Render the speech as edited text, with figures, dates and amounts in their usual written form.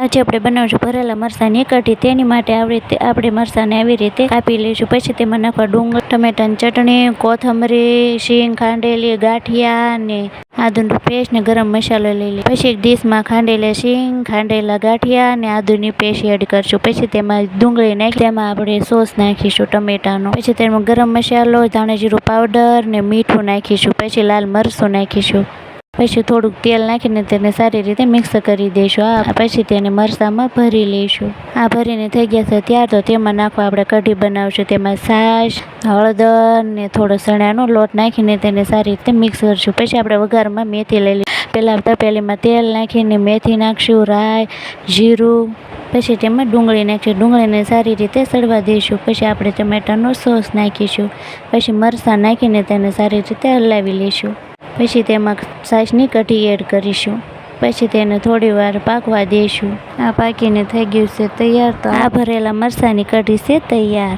આજે આપણે બનાવશું ભરેલા મરચાંની કઢી। તેની માટે આપણે મરચાંને આવી રીતે કાપી લઈશું। પછી તેમાં નાખવા ડુંગળી, ટમેટાની ચટણી, કોથમરી, શીંગ ખાંડેલી, ગાંઠિયા ને આદુની પેસ્ટ ને ગરમ મસાલો લઈ લઈએ। પછી એક ડીશમાં ખાંડેલા શીંગ, ખાંડેલા ગાંઠિયા ને આદુની પેસ્ટ એડ કરશું। પછી તેમાં ડુંગળી નાખી તેમાં આપણે સોસ નાખીશું ટમેટાનો। પછી તેમાં ગરમ મસાલો, ધાણા જીરું પાવડર ને મીઠું નાખીશું। પછી લાલ મરચું નાખીશું। પછી થોડુંક તેલ નાખીને તેને સારી રીતે મિક્સ કરી દઈશું। પછી તેને મરચાંમાં ભરી લઈશું। આ ભરીને થઈ ગયા છે ત્યાર તો તેમાં નાખવા આપણે કઢી બનાવશું। તેમાં છાશ, હળદર ને થોડો ચણાનો લોટ નાખીને તેને સારી રીતે મિક્સ કરીશું। પછી આપણે વઘારમાં મેથી લઈ લઈશું। પહેલાં તપેલીમાં તેલ નાખીને મેથી નાખીશું, રાઈ, જીરું, પછી તેમાં ડુંગળી નાખીશું। ડુંગળીને સારી રીતે સળવા દઈશું। પછી આપણે ટમેટાનો સોસ નાખીશું। પછી મરચાં નાખીને તેને સારી રીતે હલાવી લઈશું। પછી તેમાં છાશની કઢી એડ કરીશું। પછી તેને થોડી વાર પાકવા દઈશું। આ પાકીને થઈ ગયું છે તૈયાર। તો આ ભરેલા મરચાંની કઢી છે તૈયાર।